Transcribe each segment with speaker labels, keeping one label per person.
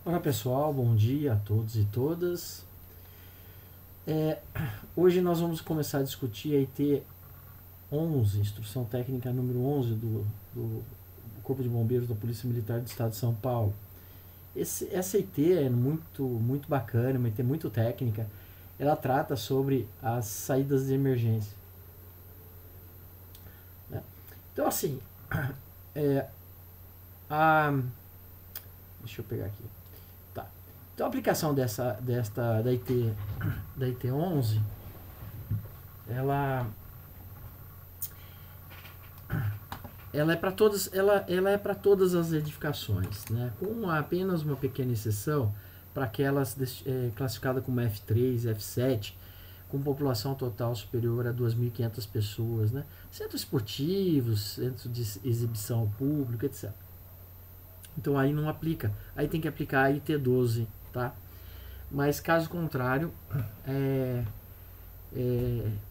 Speaker 1: Olá pessoal, bom dia a todos e todas. Hoje nós vamos começar a discutir a IT 11, Instrução Técnica número 11 do Corpo de Bombeiros da Polícia Militar do Estado de São Paulo. Essa IT é muito bacana, uma IT muito técnica. Ela trata sobre as saídas de emergência, né? Então assim, é, a, deixa eu pegar aqui. Tá. Então a aplicação da IT 11, ela ela é para todas, ela é para todas as edificações, né? Com apenas uma pequena exceção para aquelas classificadas como F3, F7, com população total superior a 2.500 pessoas, né? Centros esportivos, centros de exibição ao público, etc. Então aí não aplica, aí tem que aplicar a IT12, tá? Mas caso contrário,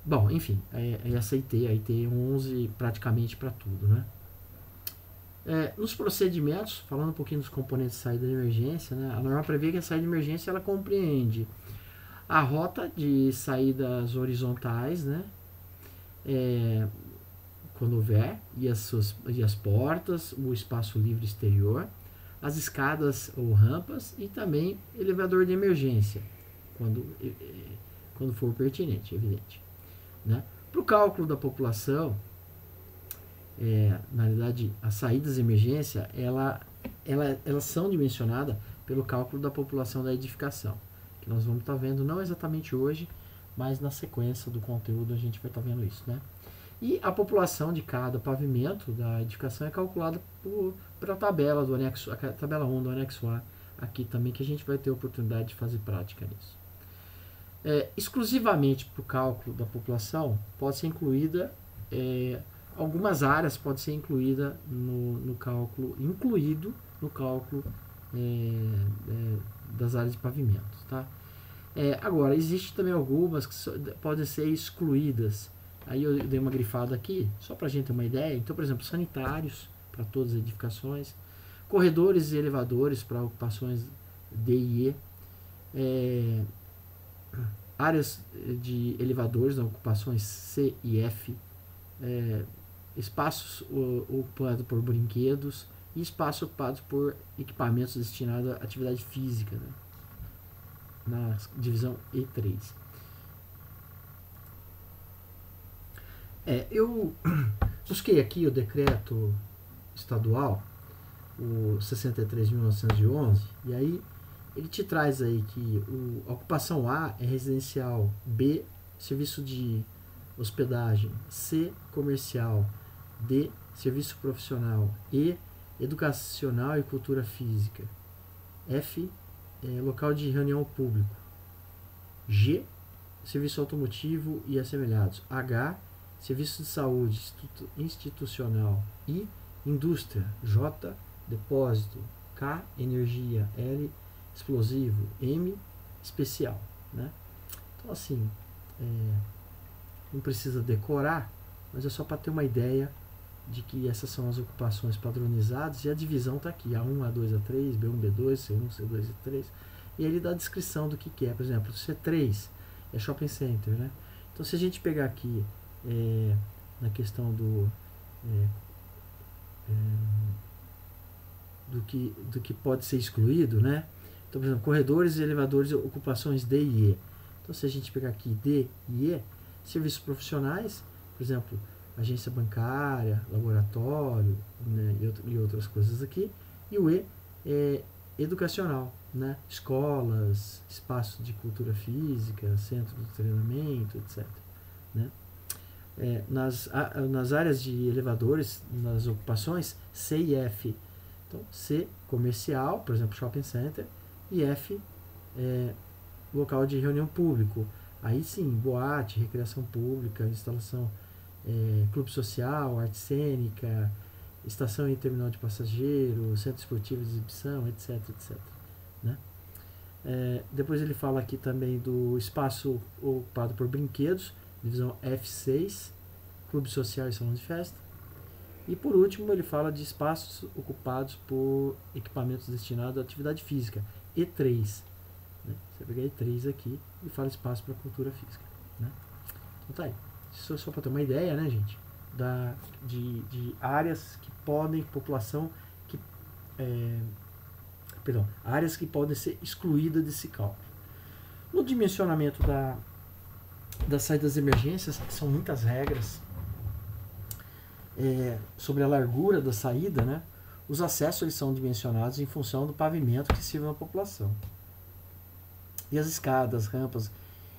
Speaker 1: bom, enfim, essa IT, a IT11 praticamente para tudo, né? Nos procedimentos, falando um pouquinho dos componentes de saída de emergência, né, a norma prevê que a saída de emergência ela compreende a rota de saídas horizontais, né, quando houver, e as portas, o espaço livre exterior, as escadas ou rampas e também elevador de emergência, quando for pertinente, evidente. Né? Para o cálculo da população, na realidade, as saídas de emergência, elas são dimensionadas pelo cálculo da população da edificação, que nós vamos estar vendo não exatamente hoje, mas na sequência do conteúdo a gente vai estar vendo isso, né? E a população de cada pavimento da edificação é calculada pela tabela do anexo, a tabela 1 do anexo A, aqui também, que a gente vai ter oportunidade de fazer prática nisso. Exclusivamente para o cálculo da população, pode ser incluída algumas áreas podem ser incluídas no cálculo, incluído no cálculo das áreas de pavimento, tá? Agora, existem também algumas que podem ser excluídas. Aí eu dei uma grifada aqui, só para a gente ter uma ideia. Então, por exemplo, sanitários para todas as edificações, corredores e elevadores para ocupações D e E, áreas de elevadores nas ocupações C e F, espaços ocupados por brinquedos e espaços ocupados por equipamentos destinados à atividade física, né? Na divisão E3. Eu busquei aqui o decreto estadual, o 63.911, e aí ele te traz aí que a ocupação A é residencial, B, serviço de hospedagem, C, comercial, D, serviço profissional, E, educacional e cultura física, F, local de reunião público, G, serviço automotivo e assemelhados, H, serviço de saúde institucional, I, indústria, J, depósito, K, energia, L, explosivo, M, especial, né? Então assim, não precisa decorar, mas é só para ter uma ideia de que essas são as ocupações padronizadas e a divisão está aqui, A1, A2, A3, B1, B2, C1, C2 e C3, e ele dá a descrição do que é. Por exemplo, C3 é shopping center, né? Então se a gente pegar aqui na questão do que pode ser excluído, né? Então, por exemplo, corredores e elevadores, ocupações D e E. Então, se a gente pegar aqui D e E, serviços profissionais, por exemplo, agência bancária, laboratório, né, e outras coisas aqui. E o E é educacional, né? Escolas, espaços de cultura física, centro de treinamento, etc. Né? Nas áreas de elevadores, nas ocupações, C e F. Então, C, comercial, por exemplo, shopping center, e F, local de reunião público. Aí sim, boate, recreação pública, instalação, clube social, arte cênica, estação e terminal de passageiro, centro esportivo de exibição, etc, etc. Né? Depois ele fala aqui também do espaço ocupado por brinquedos, divisão F6, clube social e salão de festa. E por último ele fala de espaços ocupados por equipamentos destinados à atividade física, E3. Né? Você pega E3 aqui e fala espaço para cultura física. Né? Então tá aí. Isso é só para ter uma ideia, né, gente? De áreas que podem, população que. Áreas que podem ser excluídas desse cálculo. No dimensionamento das saídas de emergências, são muitas regras sobre a largura da saída, né? Os acessos eles são dimensionados em função do pavimento que sirva na população. E as escadas, rampas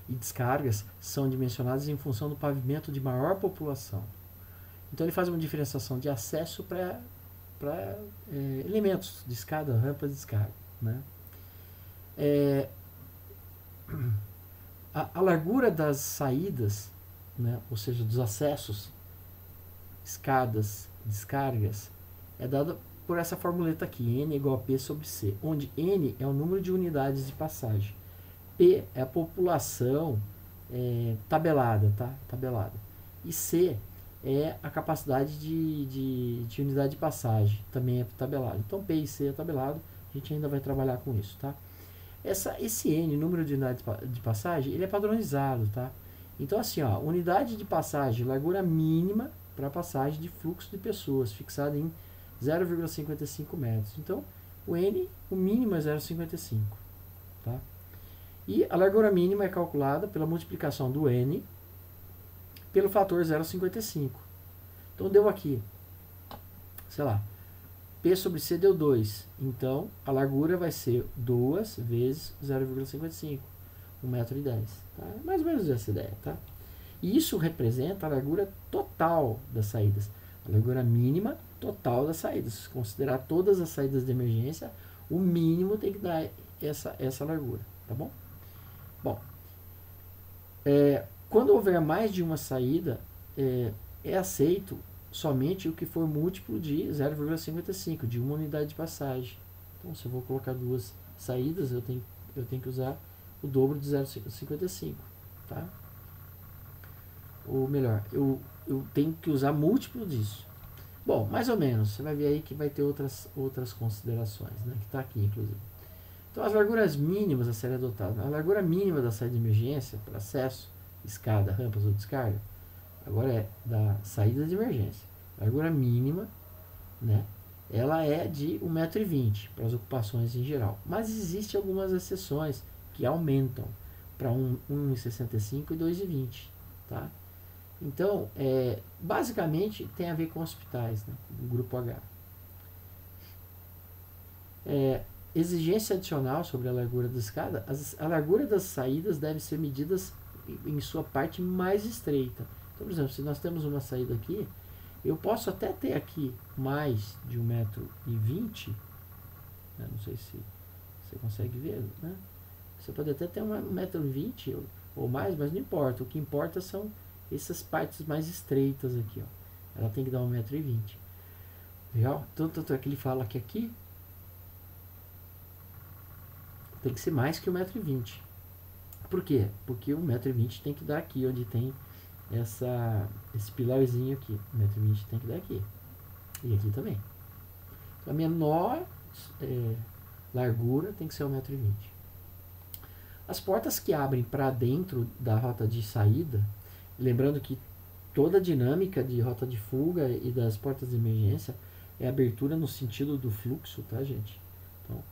Speaker 1: e descargas são dimensionadas em função do pavimento de maior população. Então ele faz uma diferenciação de acesso para elementos de escada, rampa e descarga. Né? A largura das saídas, né, ou seja, dos acessos, escadas, descargas, é dada por essa formuleta aqui, N igual a P sobre C, onde N é o número de unidades de passagem, P é a população tabelada, tá? Tabelada, e C é a capacidade de unidade de passagem, também é tabelado. Então P e C é tabelado, a gente ainda vai trabalhar com isso, tá? Esse N, número de unidades de passagem, ele é padronizado, tá? Então assim, ó, unidade de passagem, largura mínima para passagem de fluxo de pessoas, fixada em 0,55 metros. Então, o N, o mínimo é 0,55, tá? E a largura mínima é calculada pela multiplicação do N pelo fator 0,55. Então, deu aqui, sei lá, P sobre C deu 2. Então, a largura vai ser 2 vezes 0,55, 1,10 m. Tá? Mais ou menos essa ideia, tá? E isso representa a largura total das saídas. A largura mínima total das saídas. Se considerar todas as saídas de emergência, o mínimo tem que dar essa largura, tá bom? Bom, quando houver mais de uma saída, é aceito somente o que for múltiplo de 0,55, de uma unidade de passagem. Então, se eu vou colocar duas saídas, eu tenho que usar o dobro de 0,55, tá? Ou melhor, eu tenho que usar múltiplo disso. Bom, mais ou menos, você vai ver aí que vai ter outras considerações, né, que está aqui, inclusive. Então, as larguras mínimas a serem adotadas. A largura mínima da saída de emergência, para acesso, escada, rampas ou descarga, agora é da saída de emergência. A largura mínima, né, ela é de 1,20 m para as ocupações em geral. Mas existem algumas exceções que aumentam para 1,65 m e 2,20 m, tá? Então, basicamente tem a ver com hospitais, né, do grupo H. Exigência adicional sobre a largura da escada. A largura das saídas deve ser medidas em sua parte mais estreita. Então, por exemplo, se nós temos uma saída aqui, eu posso até ter aqui mais de 1,20 m, né, não sei se você consegue ver, né? Você pode até ter 1,20 m ou mais, mas não importa. O que importa são essas partes mais estreitas aqui, ó. Ela tem que dar 1,20 m. Legal? Então, tanto é que ele fala que aqui tem que ser mais que 1,20 m. Por quê? Porque 1,20 m tem que dar aqui, onde tem esse pilarzinho aqui. 1,20 m tem que dar aqui. E aqui também. Então, a menor largura tem que ser 1,20 m. As portas que abrem para dentro da rota de saída, lembrando que toda a dinâmica de rota de fuga e das portas de emergência é abertura no sentido do fluxo, tá, gente? Então,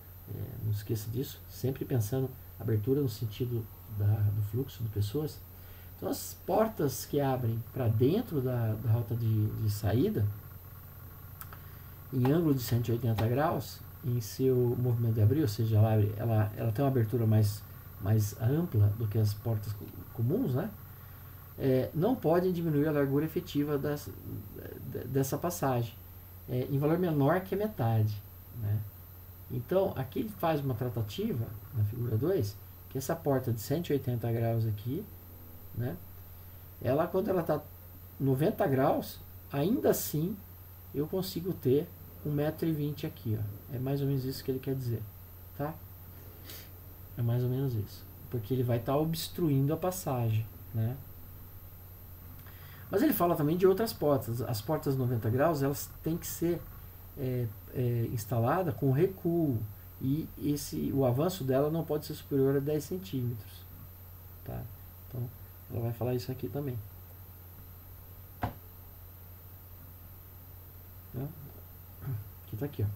Speaker 1: não esqueça disso, sempre pensando abertura no sentido do fluxo de pessoas. Então, as portas que abrem para dentro da rota de saída, em ângulo de 180 graus, em seu movimento de abrir, ou seja, ela tem uma abertura mais ampla do que as portas comuns, né? Não podem diminuir a largura efetiva dessa passagem, em valor menor que a metade, né? Então, aqui ele faz uma tratativa, na figura 2, que essa porta de 180 graus aqui, né, quando ela está 90 graus, ainda assim eu consigo ter 1,20 m aqui, ó. É mais ou menos isso que ele quer dizer, tá? É mais ou menos isso, porque ele vai estar obstruindo a passagem, né? Mas ele fala também de outras portas. As portas 90 graus, elas têm que ser instaladas com recuo e o avanço dela não pode ser superior a 10 centímetros. Tá? Então, ela vai falar isso aqui também. Né? Aqui tá aqui, ó.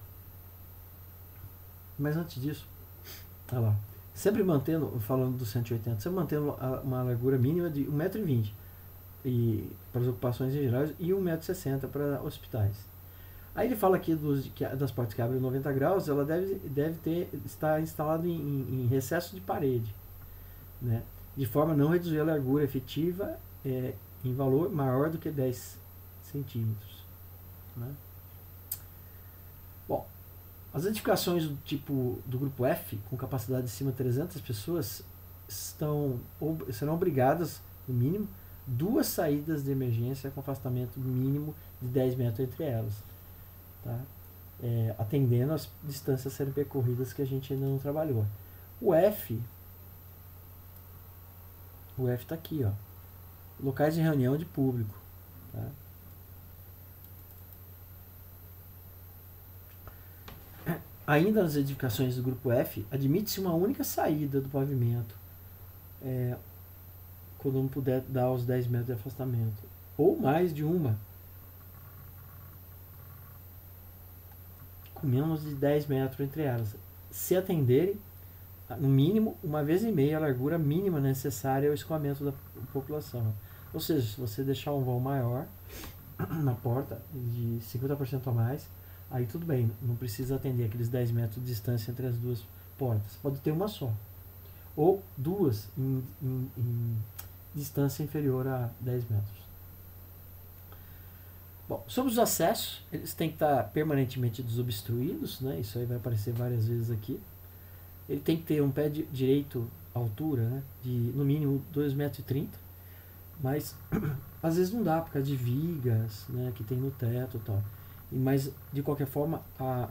Speaker 1: Mas antes disso, olha lá. Sempre mantendo, falando do 180, sempre mantendo uma largura mínima de 1,20 m para as ocupações em geral e 1,60 m para hospitais. Aí ele fala aqui das portas que abrem 90 graus, ela deve estar instalada em recesso de parede, né? De forma a não reduzir a largura efetiva em valor maior do que 10 centímetros. Né? Bom, as edificações do tipo do grupo F, com capacidade de acima de 300 pessoas, serão obrigadas, no mínimo, 2 saídas de emergência com afastamento mínimo de 10 metros entre elas. Tá? Atendendo às distâncias a serem percorridas que a gente ainda não trabalhou. O F está aqui, ó. Locais de reunião de público. Tá? Ainda nas edificações do grupo F, admite-se uma única saída do pavimento, quando não puder dar os 10 metros de afastamento, ou mais de uma, com menos de 10 metros entre elas, se atenderem, no mínimo, 1,5 vezes a largura mínima necessária ao escoamento da população. Ou seja, se você deixar um vão maior na porta, de 50% a mais, aí tudo bem, não precisa atender aqueles 10 metros de distância entre as duas portas. Pode ter uma só. Ou duas em distância inferior a 10 metros. Bom, sobre os acessos, eles têm que estar permanentemente desobstruídos, né? Isso aí vai aparecer várias vezes aqui. Ele tem que ter um pé direito à altura, né? De no mínimo 2,30 metros, mas às vezes não dá por causa de vigas, né? Que tem no teto e tal. Mas de qualquer forma a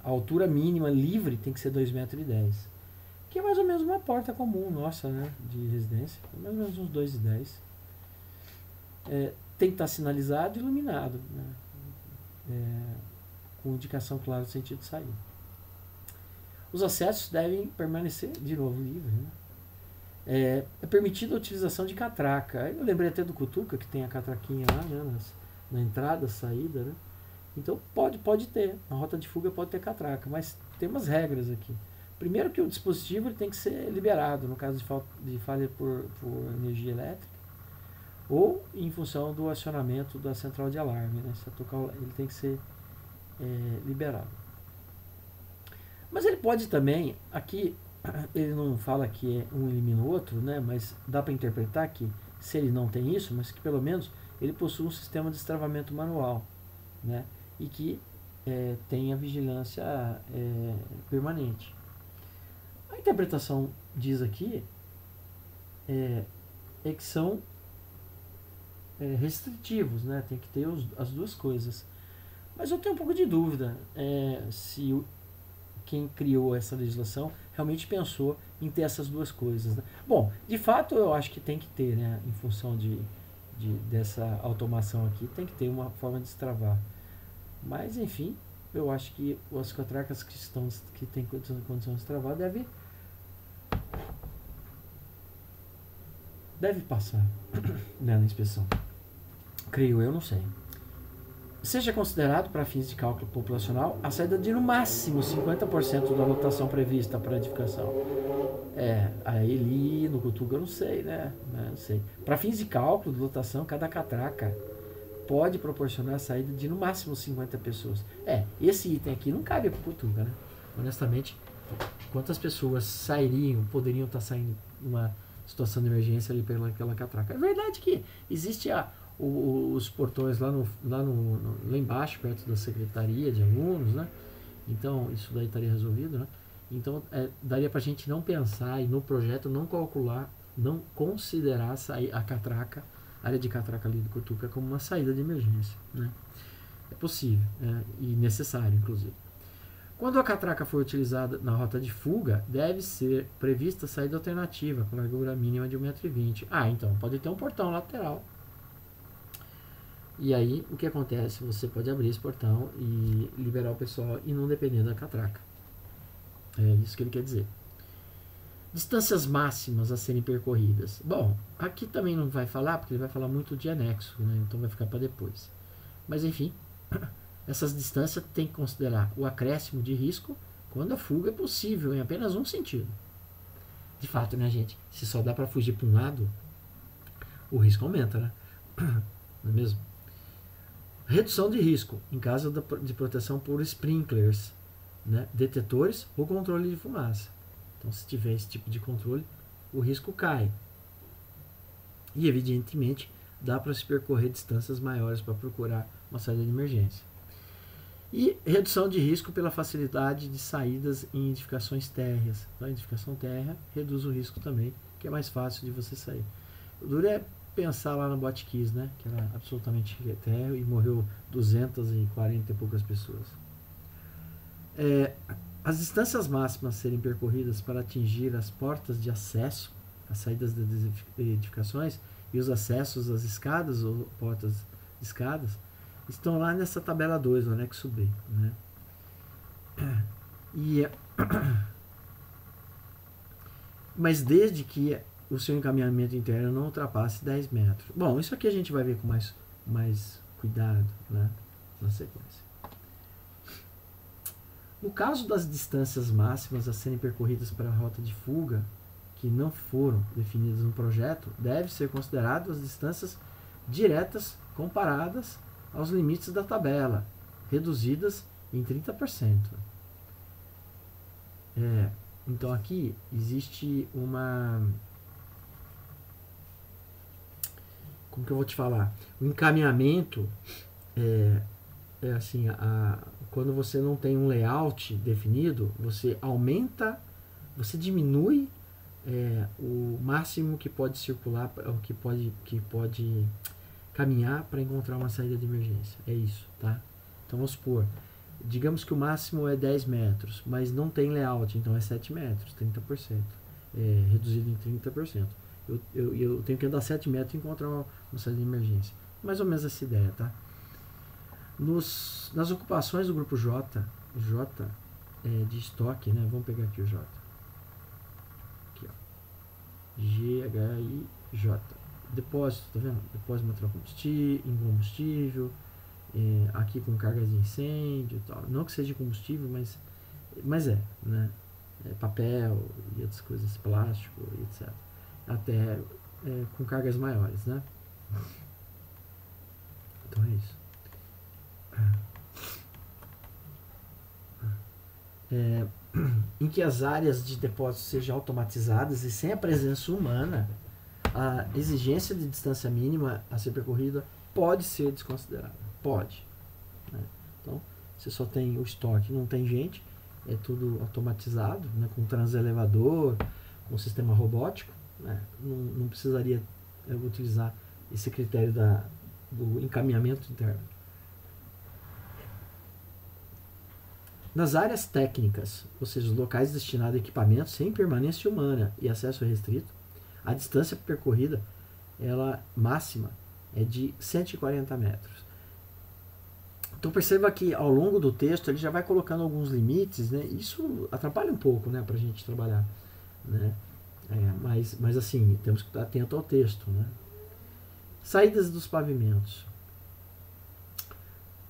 Speaker 1: altura mínima livre tem que ser 2,10 metros, que é mais ou menos uma porta comum nossa, né? De residência, mais ou menos uns 2,10. Tem que estar sinalizado e iluminado, né? Com indicação clara do sentido de saída. Os acessos devem permanecer, de novo, livres. Né? É permitida a utilização de catraca. Eu lembrei até do Cutuca, que tem a catraquinha lá, né? Na entrada, saída. Né? Então pode ter. Na rota de fuga pode ter catraca, mas tem umas regras aqui. Primeiro que o dispositivo ele tem que ser liberado, no caso de falha por energia elétrica, ou em função do acionamento da central de alarme. Né? Se tocar, ele tem que ser liberado. Mas ele pode também, aqui ele não fala que um elimina o outro, né? Mas dá para interpretar que se ele não tem isso, mas que pelo menos ele possui um sistema de destravamento manual, né? E que tenha vigilância permanente. A interpretação diz aqui que são restritivos, né? Tem que ter as duas coisas. Mas eu tenho um pouco de dúvida se quem criou essa legislação realmente pensou em ter essas duas coisas. Né? Bom, de fato eu acho que tem que ter, né? Em função dessa automação aqui, tem que ter uma forma de destravar. Mas enfim, eu acho que as catracas que têm condição de destravar deve passar né, na inspeção. Creio eu, não sei. Seja considerado, para fins de cálculo populacional, a saída de no máximo 50% da lotação prevista para a edificação. Aí ali no Cutuca eu não sei, né? Não sei. Para fins de cálculo de lotação, cada catraca pode proporcionar a saída de no máximo 50 pessoas. Esse item aqui não cabe para o Cutuca, né? Honestamente, quantas pessoas poderiam estar saindo numa situação de emergência ali pelaquela catraca? É verdade que existe os portões lá embaixo, perto da secretaria de alunos, né? Então, isso daí estaria resolvido, né? Então, daria para a gente não pensar e no projeto não calcular, não considerar a área de catraca ali do Cutuca como uma saída de emergência, né? É possível, e necessário, inclusive. Quando a catraca for utilizada na rota de fuga, deve ser prevista saída alternativa com largura mínima de 1,20 m. Então, pode ter um portão lateral. E aí, o que acontece? Você pode abrir esse portão e liberar o pessoal e não depender da catraca. É isso que ele quer dizer. Distâncias máximas a serem percorridas. Bom, aqui também não vai falar, porque ele vai falar muito de anexo, né? Então vai ficar para depois. Mas enfim, essas distâncias tem que considerar o acréscimo de risco quando a fuga é possível em apenas um sentido. De fato, né, gente? Se só dá para fugir para um lado, o risco aumenta, né? Não é mesmo? Redução de risco em caso de proteção por sprinklers, né? Detetores ou controle de fumaça. Então, se tiver esse tipo de controle, o risco cai. E, evidentemente, dá para se percorrer distâncias maiores para procurar uma saída de emergência. E redução de risco pela facilidade de saídas em edificações térreas. Então, a edificação térrea reduz o risco também, que é mais fácil de você sair. O duro é pensar lá na Botkiss, né? Que era absolutamente térreo e morreu 240 e poucas pessoas. As distâncias máximas a serem percorridas para atingir as portas de acesso, as saídas das edificações e os acessos às escadas ou portas de escadas, estão lá nessa tabela 2, no anexo B. Né? Mas desde que o seu encaminhamento interno não ultrapasse 10 metros. Bom, isso aqui a gente vai ver com mais cuidado, né, na sequência. No caso das distâncias máximas a serem percorridas para a rota de fuga, que não foram definidas no projeto, deve ser considerado as distâncias diretas comparadas aos limites da tabela, reduzidas em 30%. Então aqui existe uma... Como que eu vou te falar? O encaminhamento é assim, quando você não tem um layout definido, você aumenta, você diminui o máximo que pode circular, que pode caminhar para encontrar uma saída de emergência. É isso, tá? Então vamos supor, digamos que o máximo é 10 metros, mas não tem layout, então é 7 metros, 30%. Reduzido em 30%. Eu tenho que andar 7 metros e encontrar uma saída de emergência. Mais ou menos essa ideia, tá? Nas ocupações do grupo J de estoque, né? Vamos pegar aqui o J. Aqui, ó. GHIJ. Depósito, tá vendo? Depósito de material combustível, aqui com cargas de incêndio e tal. Não que seja combustível, mas né? Papel e outras coisas, plástico e etc. Até com cargas maiores, né? Então é isso. Em que as áreas de depósito sejam automatizadas e sem a presença humana, a exigência de distância mínima a ser percorrida pode ser desconsiderada. Pode. Né? Então, você só tem o estoque, não tem gente, é tudo automatizado, né? Com transelevador, com sistema robótico. Né? Não precisaria utilizar esse critério do encaminhamento interno. Nas áreas técnicas, ou seja, os locais destinados a equipamentos sem permanência humana e acesso restrito, a distância percorrida, ela máxima, é de 140 metros. Então perceba que ao longo do texto ele já vai colocando alguns limites, né? Isso atrapalha um pouco, né, para a gente trabalhar, né? Mas assim, temos que estar atento ao texto, né? Saídas dos pavimentos.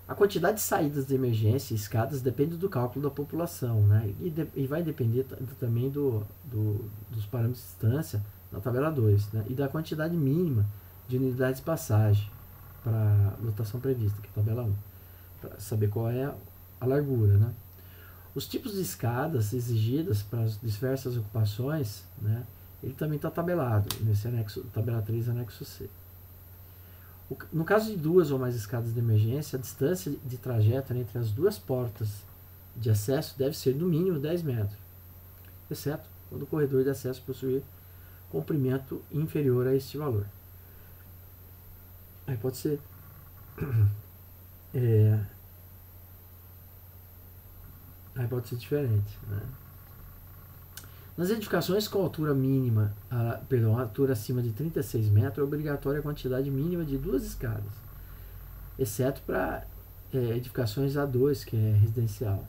Speaker 1: A quantidade de saídas de emergência e escadas depende do cálculo da população, né? E vai depender também dos parâmetros de distância na tabela 2, né? E da quantidade mínima de unidades de passagem para a lotação prevista, que é a tabela 1, para saber qual é a largura, né? Os tipos de escadas exigidas para as diversas ocupações, né? Ele também está tabelado nesse anexo, tabela 3, anexo C. No caso de duas ou mais escadas de emergência, a distância de trajeto entre as duas portas de acesso deve ser no mínimo 10 metros, exceto quando o corredor de acesso possuir comprimento inferior a este valor. Aí pode ser aí pode ser diferente, né? Nas edificações com altura mínima, altura acima de 36 metros, é obrigatória a quantidade mínima de 2 escadas, exceto para edificações A2, que é residencial.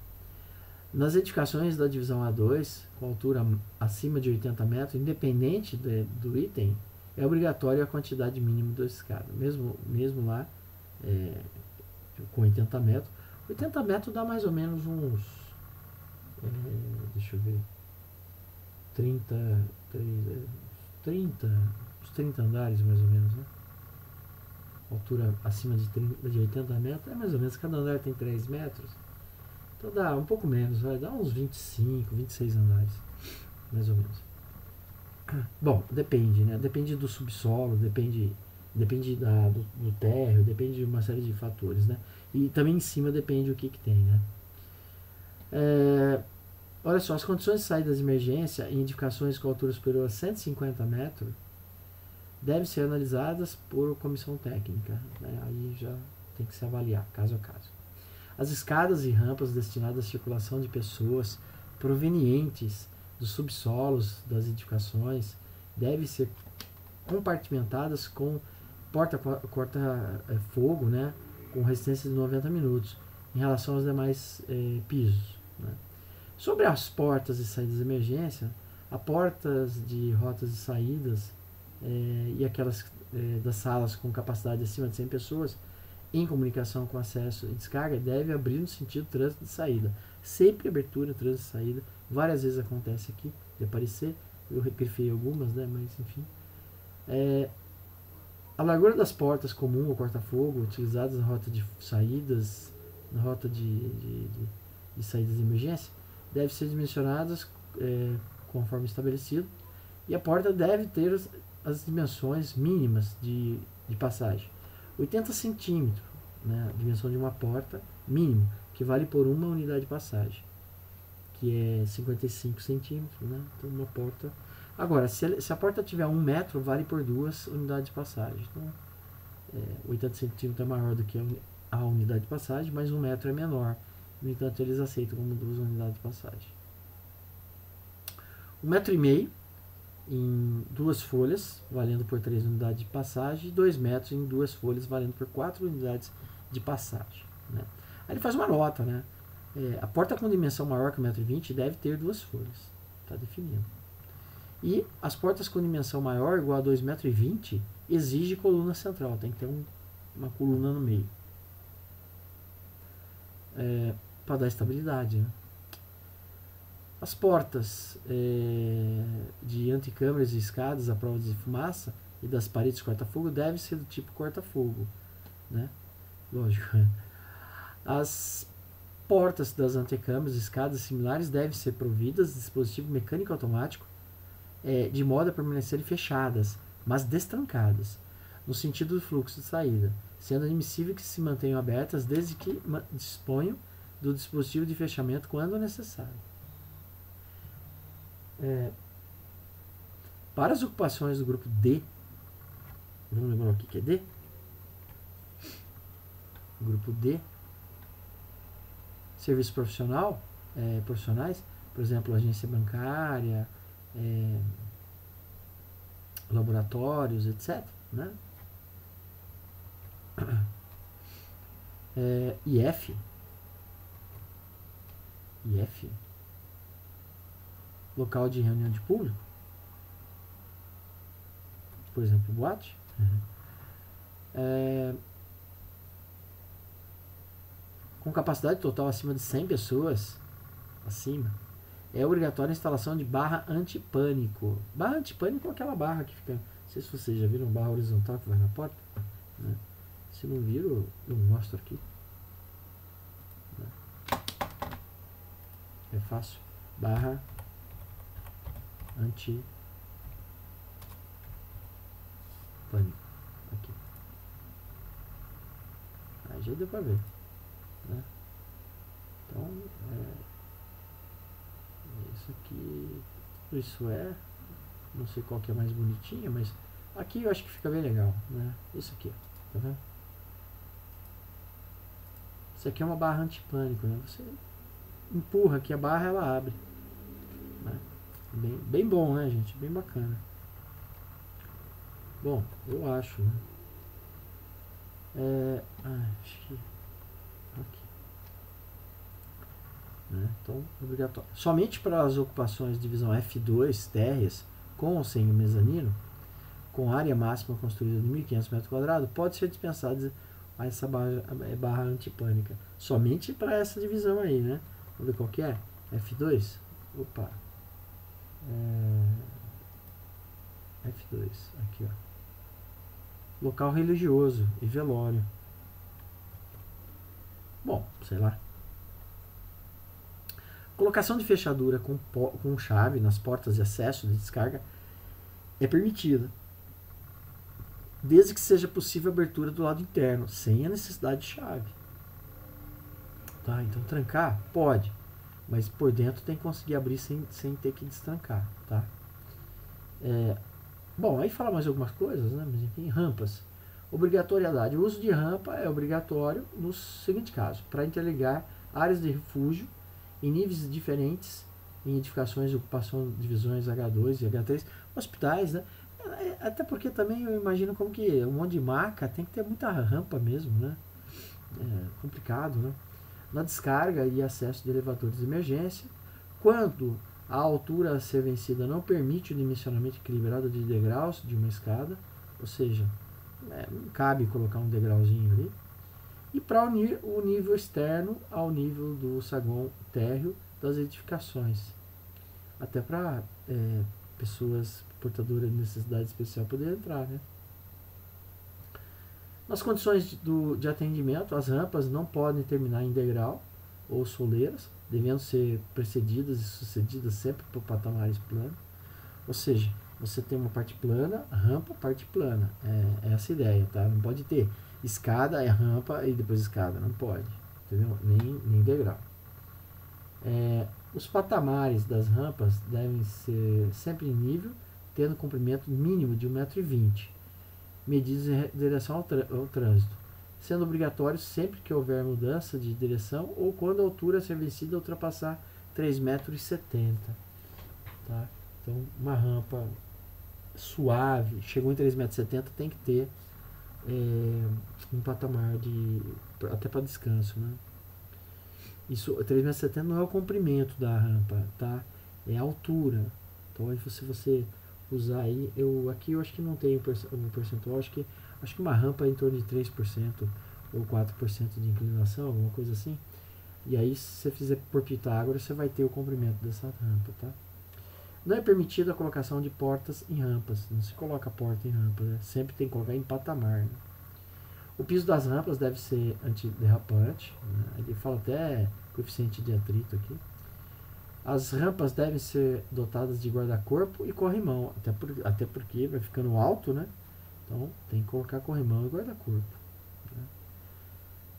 Speaker 1: Nas edificações da divisão A2, com altura acima de 80 metros, independente do item, é obrigatório a quantidade mínima da escada. Mesmo lá, com 80 metros. 80 metros dá mais ou menos uns, deixa eu ver, uns 30 andares mais ou menos, né? Altura acima de 80 metros, é mais ou menos, cada andar tem 3 metros. Então dá um pouco menos, vai dar uns 25, 26 andares, mais ou menos. Bom, depende, né? Depende do subsolo, depende do térreo, depende de uma série de fatores, né? E também em cima depende o que tem, né? Olha só, as condições de saídas de emergência em edificações com altura superior a 150 metros devem ser analisadas por comissão técnica, né? Aí já tem que se avaliar, caso a caso. As escadas e rampas destinadas à circulação de pessoas provenientes dos subsolos das edificações devem ser compartimentadas com corta-fogo, né, com resistência de 90 minutos em relação aos demais pisos, né. Sobre as portas e saídas de emergência, as portas de rotas e saídas e aquelas das salas com capacidade acima de 100 pessoas em comunicação com acesso e descarga deve abrir no sentido trânsito de saída. Sempre abertura, trânsito de saída. Várias vezes acontece aqui de aparecer. Eu grifei algumas, né? Mas enfim. A largura das portas comum ou corta-fogo utilizadas na rota de saídas, na rota de saídas de emergência, deve ser dimensionadas conforme estabelecido. E a porta deve ter as dimensões mínimas de passagem. 80 centímetros, né, a dimensão de uma porta mínimo, que vale por uma unidade de passagem, que é 55 centímetros, né, então uma porta. Agora, se a porta tiver 1 metro, vale por 2 unidades de passagem. Então, 80 centímetros é maior do que a unidade de passagem, mas 1 metro é menor. No entanto, eles aceitam como 2 unidades de passagem. 1,5 metro em 2 folhas, valendo por 3 unidades de passagem, e 2 metros em 2 folhas, valendo por 4 unidades de passagem, né? Aí ele faz uma nota, né? A porta com dimensão maior que 1,20 m deve ter 2 folhas, está definido. E as portas com dimensão maior, igual a 2,20 m, exige coluna central, tem que ter uma coluna no meio, para dar estabilidade, né? As portas de anticâmaras e escadas à prova de fumaça e das paredes corta-fogo devem ser do tipo corta-fogo, né? Lógico. As portas das antecâmaras e escadas similares devem ser providas de dispositivo mecânico automático de modo a permanecerem fechadas, mas destrancadas, no sentido do fluxo de saída, sendo admissível que se mantenham abertas desde que disponham do dispositivo de fechamento quando necessário. Para as ocupações do grupo D, vamos lembrar o que é D? Grupo D, serviço profissional, profissionais, por exemplo, agência bancária, laboratórios, etc., né? IF, local de reunião de público, por exemplo, boate, com capacidade total acima de 100 pessoas, é obrigatória a instalação de barra antipânico. Barra antipânico é aquela barra que fica, não sei se vocês já viram, barra horizontal que vai na porta, né? Se não viram, eu mostro aqui, né? É fácil, barra antipânico, aqui, aí já deu pra ver, né? Então isso aqui, isso não sei qual que é mais bonitinha, mas aqui eu acho que fica bem legal, né? Isso aqui, tá vendo? Isso aqui é uma barra antipânico, né? Você empurra aqui a barra, ela abre, né? Bem bom, né, gente? Bem bacana. Bom, eu acho, né? Acho que aqui. né? Então, obrigatório. Somente para as ocupações de divisão F2, térreas, com ou sem o mezanino, com área máxima construída de 1.500 metros quadrados, pode ser dispensada essa barra antipânica. Somente para essa divisão aí, né? Vamos ver qual que é? F2. Opa. F2. Aqui, ó. Local religioso e velório. Bom, sei lá. Colocação de fechadura com chave nas portas de acesso de descarga é permitida, desde que seja possível a abertura do lado interno, sem a necessidade de chave. Tá, então trancar? Pode, mas por dentro tem que conseguir abrir sem ter que destrancar. Tá? Bom, aí fala mais algumas coisas, né? Mas enfim, rampas. Obrigatoriedade. O uso de rampa é obrigatório no seguinte caso: para interligar áreas de refúgio em níveis diferentes, em edificações de ocupação, divisões H2 e H3, hospitais, né? Até porque também eu imagino como que um monte de maca tem que ter muita rampa mesmo, né? É complicado, né? Na descarga e acesso de elevadores de emergência, quando a altura a ser vencida não permite o dimensionamento equilibrado de degraus de uma escada, ou seja, não cabe colocar um degrauzinho ali, e para unir o nível externo ao nível do saguão térreo das edificações, até para pessoas portadoras de necessidade especial poder entrar, né? Nas condições de atendimento, as rampas não podem terminar em degrau ou soleiras, devendo ser precedidas e sucedidas sempre por patamares planos. Ou seja, você tem uma parte plana, rampa, parte plana. É essa a ideia, tá? Não pode ter escada, rampa e depois escada. Não pode, entendeu? Nem degrau. Os patamares das rampas devem ser sempre em nível, tendo comprimento mínimo de 1,20 m, medidos em direção ao trânsito, sendo obrigatório sempre que houver mudança de direção ou quando a altura a ser vencida ultrapassar 3,70 m. Tá? Então, uma rampa suave, chegou em 3,70 m, tem que ter um patamar até para descanso, né? Isso, 3,70 m não é o comprimento da rampa, tá? É a altura. Então, aí se você usar aí, aqui eu acho que não tem um percentual, acho que uma rampa é em torno de 3% ou 4% de inclinação, alguma coisa assim. E aí, se você fizer por Pitágoras, você vai ter o comprimento dessa rampa, tá? Não é permitida a colocação de portas em rampas. Não se coloca porta em rampa, né? Sempre tem que colocar em patamar, né? O piso das rampas deve ser antiderrapante, né? Ele fala até coeficiente de atrito aqui. As rampas devem ser dotadas de guarda-corpo e corrimão, até porque vai ficando alto, né? Então tem que colocar corrimão e guarda-corpo,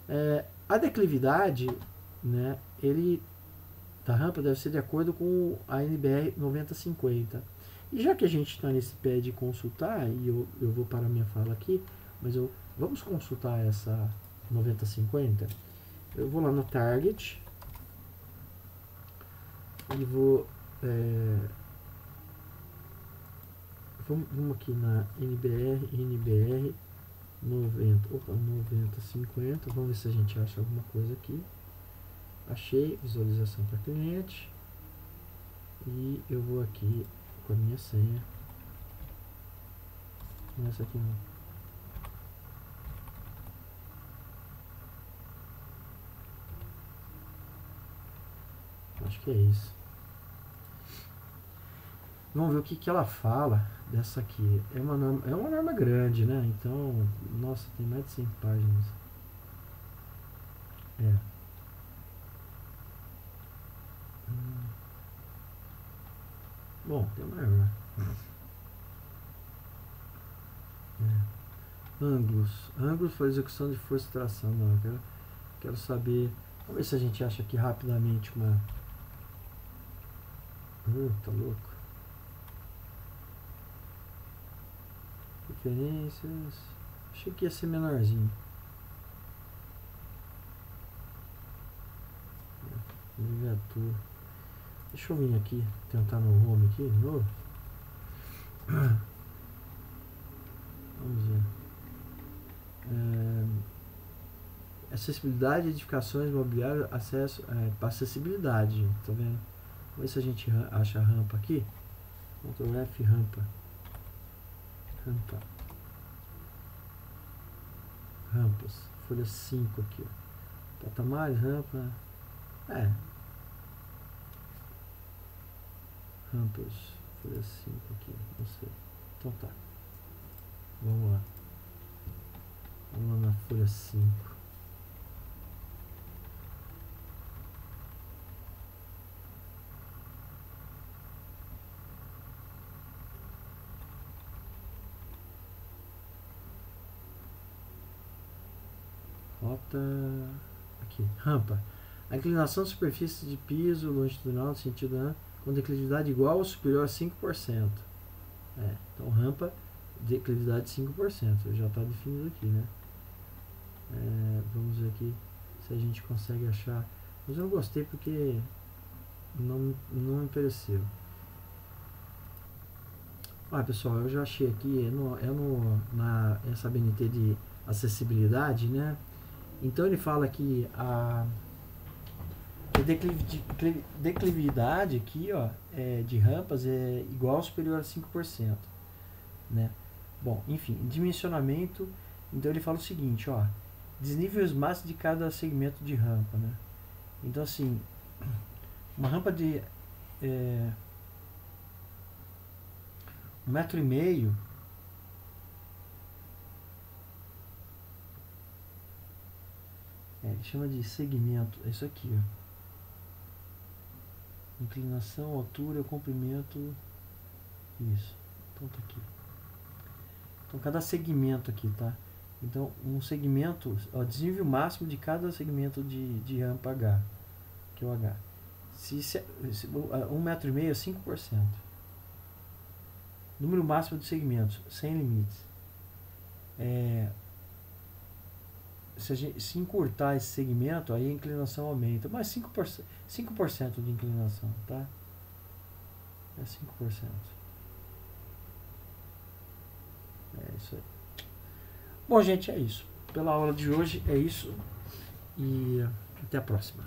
Speaker 1: né? A declividade, né, da rampa deve ser de acordo com a NBR 9050. E já que a gente está nesse pé de consultar, e eu vou parar minha fala aqui, mas vamos consultar essa 9050. Eu vou lá no Target e vou vamos aqui na NBR 9050. Vamos ver se a gente acha alguma coisa aqui. Achei, visualização para cliente, e eu vou aqui com a minha senha. Essa aqui não. Acho que é isso. Vamos ver o que ela fala dessa aqui. É uma norma grande, né? Então, nossa, tem mais de 100 páginas. Bom, tem uma norma. Ângulos para execução de força e tração. Não, eu quero saber. Vamos ver se a gente acha aqui rapidamente uma. Tá louco. Referências. Achei que ia ser menorzinho. Navegador. Deixa eu vir aqui, tentar no home aqui de novo. Vamos ver. acessibilidade, edificações, imobiliárias, acesso, para acessibilidade, gente, tá vendo? Vamos ver se a gente acha a rampa aqui. Ctrl F, rampa. Rampas. Folha 5 aqui, ó. Patamares, rampa. Rampas. Folha 5 aqui, não sei. Então tá. Vamos lá. Vamos lá na folha 5. Rota aqui, rampa. A inclinação da superfície de piso longitudinal no sentido com declividade igual ou superior a 5%. Então rampa, declividade 5%. Já está definido aqui, né? Vamos ver aqui se a gente consegue achar. Mas eu não gostei porque não me pareceu. Pessoal, eu já achei aqui essa BNT de acessibilidade, né? Então ele fala que a declividade aqui, ó, de rampas é igual ou superior a 5%, né? Bom, enfim, dimensionamento. Então ele fala o seguinte, ó, desníveis máximos de cada segmento de rampa, né? Então assim, uma rampa de 1,5 m, ele chama de segmento, é isso aqui, ó. Inclinação, altura, comprimento, isso. Então tá aqui. Então cada segmento aqui, tá? Então um segmento, ó, desnível máximo de cada segmento de rampa H, que é o H. Se 1,5 m é 5%. Número máximo de segmentos, sem limites. Se encurtar esse segmento, aí a inclinação aumenta. Mas 5% de inclinação, tá? É 5%. É isso aí. Bom, gente, é isso. Pela aula de hoje é isso. E até a próxima.